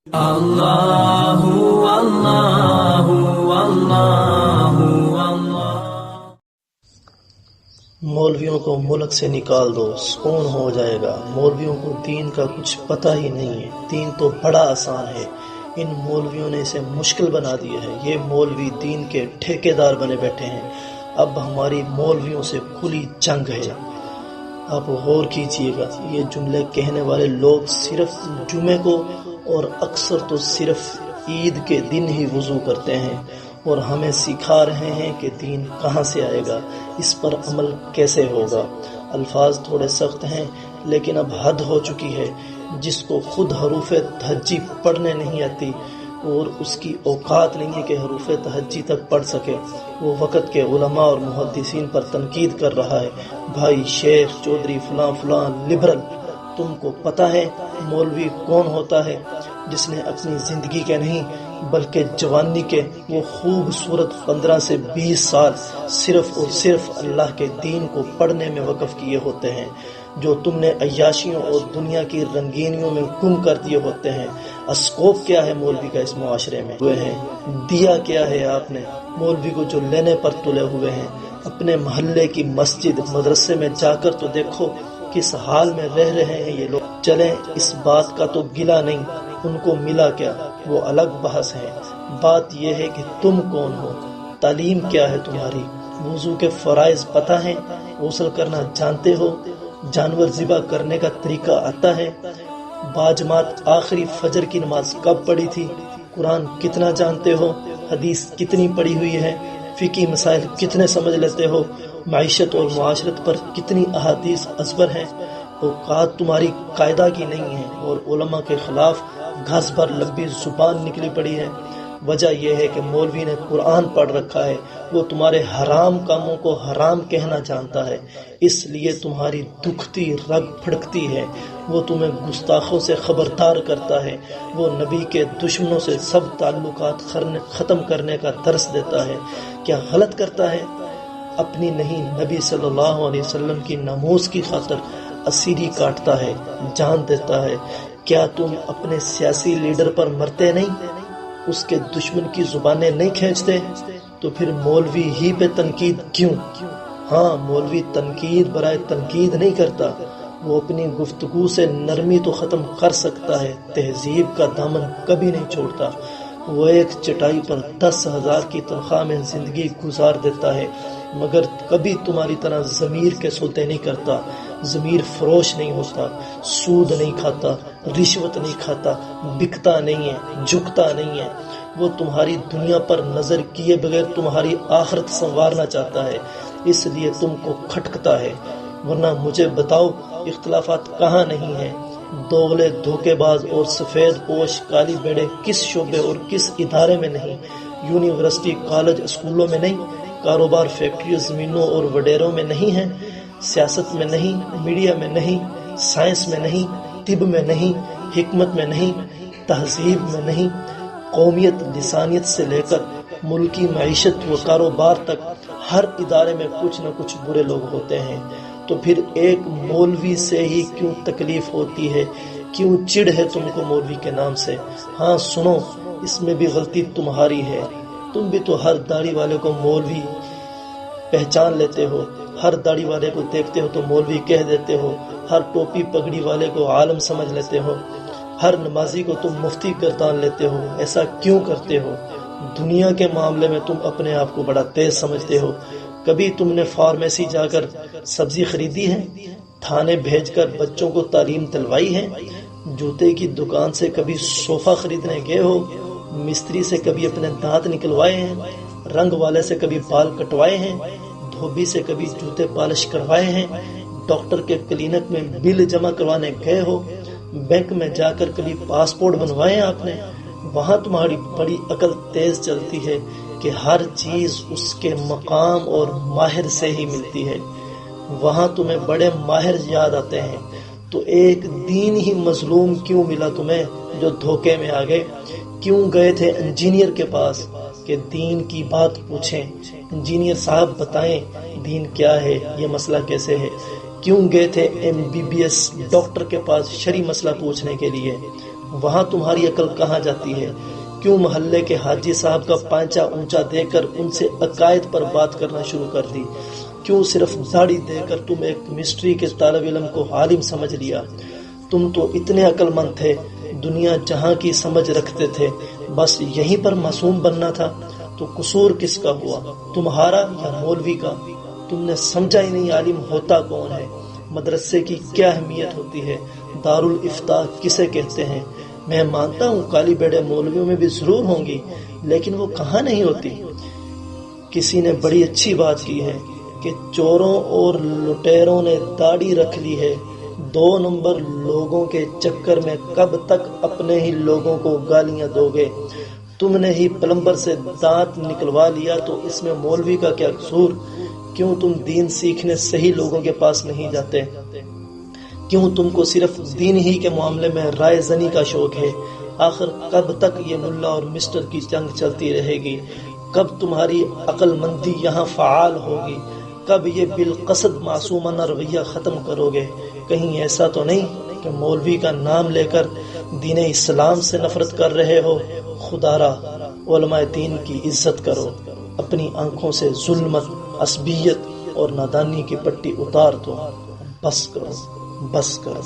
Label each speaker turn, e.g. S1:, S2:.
S1: اللہ اللہ اللہ اللہ۔
S2: مولویوں کو ملک سے نکال دو، سکون ہو جائے گا۔ مولویوں کو دین کا کچھ پتہ ہی نہیں ہے۔ دین تو بڑا آسان ہے، ان مولویوں نے اسے مشکل بنا دیا ہے۔ یہ مولوی دین کے ٹھیکیدار بنے بیٹھے ہیں۔ اب ہماری مولویوں سے کھلی جنگ ہے۔ آپ غور کیجئے گا، یہ جملے کہنے والے لوگ صرف جمعے کو اور اکثر تو صرف عید کے دن ہی وضو کرتے ہیں، اور ہمیں سکھا رہے ہیں کہ دین کہاں سے آئے گا، اس پر عمل کیسے ہوگا۔ الفاظ تھوڑے سخت ہیں، لیکن اب حد ہو چکی ہے۔ جس کو خود حروف تہجی پڑھنے نہیں آتی اور اس کی اوقات نہیں ہے کہ حروف تہجی تک پڑھ سکے، وہ وقت کے علماء اور محدثین پر تنقید کر رہا ہے۔ بھائی شیخ چودھری فلاں فلاں لبرل، تم کو پتہ ہے مولوی کون ہوتا ہے؟ جس نے اپنی زندگی کے نہیں بلکہ جوانی کے وہ خوبصورت 15 سے 20 سال صرف اور صرف اللہ کے دین کو پڑھنے میں وقف کیے ہوتے ہیں، جو تم نے عیاشیوں اور دنیا کی رنگینیوں میں گم کر دیے ہوتے ہیں۔ اسکوپ کیا ہے مولوی کا اس معاشرے میں ہوئے ہیں؟ دیا کیا ہے آپ نے مولوی کو جو لینے پر تلے ہوئے ہیں؟ اپنے محلے کی مسجد مدرسے میں جا کر تو دیکھو کس حال میں رہ رہے ہیں یہ لوگ۔ چلیں اس بات کا تو گلہ نہیں، ان کو ملا کیا وہ الگ بحث ہے۔ بات یہ ہے کہ تم کون ہو، تعلیم کیا ہے تمہاری، وضو کے فرائض پتہ ہیں، غسل کرنا جانتے ہو، جانور ذبح کرنے کا طریقہ آتا ہے، باجماعت آخری فجر کی نماز کب پڑھی تھی، قرآن کتنا جانتے ہو، حدیث کتنی پڑھی ہوئی ہے، فقہی مسائل کتنے سمجھ لیتے ہو، معیشت اور معاشرت پر کتنی احادیث ازبر ہیں۔ اوقات تمہاری قاعدہ کی نہیں ہے، اور علماء کے خلاف گھاس بھر لمبی زبان نکلی پڑی ہے۔ وجہ یہ ہے کہ مولوی نے قرآن پڑھ رکھا ہے، وہ تمہارے حرام کاموں کو حرام کہنا جانتا ہے، اس لیے تمہاری دکھتی رگ پھڑکتی ہے۔ وہ تمہیں گستاخوں سے خبردار کرتا ہے، وہ نبی کے دشمنوں سے سب تعلقات ختم کرنے کا درس دیتا ہے۔ کیا غلط کرتا ہے؟ اپنی نہیں نبی صلی اللہ علیہ وسلم کی ناموس کی خاطر اسیری کاٹتا ہے، جان دیتا ہے۔ کیا تم اپنے سیاسی لیڈر پر مرتے نہیں، اس کے دشمن کی زبانیں نہیں کھینچتے؟ تو پھر مولوی ہی پہ تنقید کیوں؟ ہاں، مولوی تنقید برائے تنقید نہیں کرتا، وہ اپنی گفتگو سے نرمی تو ختم کر سکتا ہے، تہذیب کا دامن کبھی نہیں چھوڑتا۔ وہ ایک چٹائی پر 10,000 کی تنخواہ میں زندگی گزار دیتا ہے، مگر کبھی تمہاری طرح ضمیر کے سوتے نہیں کرتا، ضمیر فروش نہیں ہوتا، سود نہیں کھاتا، رشوت نہیں کھاتا، بکتا نہیں ہے، جھکتا نہیں ہے۔ وہ تمہاری دنیا پر نظر کیے بغیر تمہاری آخرت سنوارنا چاہتا ہے، اس لیے تم کو کھٹکتا ہے۔ ورنہ مجھے بتاؤ اختلافات کہاں نہیں ہیں؟ دوغلے دھوکے باز اور سفید پوش کالی بیڑے کس شعبے اور کس ادارے میں نہیں؟ یونیورسٹی کالج اسکولوں میں نہیں؟ کاروبار فیکٹری زمینوں اور وڈیروں میں نہیں ہیں؟ سیاست میں نہیں، میڈیا میں نہیں، سائنس میں نہیں، طب میں نہیں، حکمت میں نہیں، تہذیب میں نہیں؟ قومیت لسانیت سے لے کر ملکی معیشت و کاروبار تک ہر ادارے میں کچھ نہ کچھ برے لوگ ہوتے ہیں۔ تو پھر ایک مولوی سے ہی کیوں تکلیف ہوتی ہے؟ کیوں چڑ ہے تم کو مولوی کے نام سے؟ ہاں سنو، اس میں بھی غلطی تمہاری ہے۔ تم بھی تو ہر داڑھی والے کو مولوی پہچان لیتے ہو، ہر داڑھی والے کو دیکھتے ہو تو مولوی کہہ دیتے ہو، ہر ٹوپی پگڑی والے کو عالم سمجھ لیتے ہو، ہر نمازی کو تم مفتی گردان لیتے ہو۔ ایسا کیوں کرتے ہو؟ دنیا کے معاملے میں تم اپنے آپ کو بڑا تیز سمجھتے ہو۔ کبھی تم نے فارمیسی جا کر سبزی خریدی ہے؟ تھانے بھیج کر بچوں کو تعلیم دلوائی ہے؟ جوتے کی دکان سے کبھی صوفہ خریدنے گئے ہو؟ مستری سے کبھی اپنے دانت نکلوائے ہیں؟ رنگ والے سے کبھی بال کٹوائے ہیں؟ دھوبی سے کبھی جوتے پالش کروائے ہیں؟ ڈاکٹر کے کلینک میں بل جمع کروانے گئے ہو؟ بینک میں جا کر کبھی پاسپورٹ بنوائے ہیں آپ نے؟ وہاں تمہاری بڑی عقل تیز چلتی ہے کہ ہر چیز اس کے مقام اور ماہر سے ہی ملتی ہے۔ وہاں تمہیں بڑے ماہر یاد آتے ہیں، تو ایک دین ہی مظلوم کیوں ملا تمہیں جو دھوکے میں آ گئے؟ کیوں گئے تھے انجینئر کے پاس کہ دین کی بات پوچھیں؟ انجینئر صاحب بتائیں دین کیا ہے، یہ مسئلہ کیسے ہے؟ کیوں گئے تھے MBBS ڈاکٹر کے پاس شرعی مسئلہ پوچھنے کے لیے؟ وہاں تمہاری عقل کہاں جاتی ہے؟ کیوں محلے کے حاجی صاحب کا پانچا اونچا دے کر ان سے عقائد پر بات کرنا شروع کر دی؟ کیوں صرف داڑھی دے کر تم ایک مسٹری کے طالب علم کو عالم سمجھ لیا؟ تم تو اتنے عقل مند تھے، دنیا جہاں کی سمجھ رکھتے تھے، بس یہیں پر معصوم بننا تھا۔ تو قصور کس کا ہوا، تمہارا یا مولوی کا؟ تم نے سمجھا ہی نہیں عالم ہوتا کون ہے، مدرسے کی کیا اہمیت ہوتی ہے، دارالافتاء کسے کہتے ہیں۔ میں مانتا ہوں کالی بیڑے مولویوں میں بھی ضرور ہوں گی، لیکن وہ کہاں نہیں ہوتی۔ کسی نے بڑی اچھی بات کی ہے کہ چوروں اور لٹیروں نے داڑھی رکھ لی ہے، 2 نمبر لوگوں کے چکر میں کب تک اپنے ہی لوگوں کو گالیاں دو گے؟ تم نے ہی پلمبر سے دانت نکلوا لیا تو اس میں مولوی کا کیا قصور؟ کیوں تم دین سیکھنے صحیح لوگوں کے پاس نہیں جاتے؟ کیوں تم کو صرف دین ہی کے معاملے میں رائے زنی کا شوق ہے؟ آخر کب تک یہ ملا اور مسٹر کی جنگ چلتی رہے گی؟ کب تمہاری عقل مندی یہاں فعال ہوگی؟ کب یہ بالقصد معصومانہ رویہ ختم کرو گے؟ کہیں ایسا تو نہیں کہ مولوی کا نام لے کر دین اسلام سے نفرت کر رہے ہو؟ خدا را علماء دین کی عزت کرو، اپنی آنکھوں سے ظلمت، عصبیت اور نادانی کی پٹی اتار دو۔ بس کرو، بس کرو۔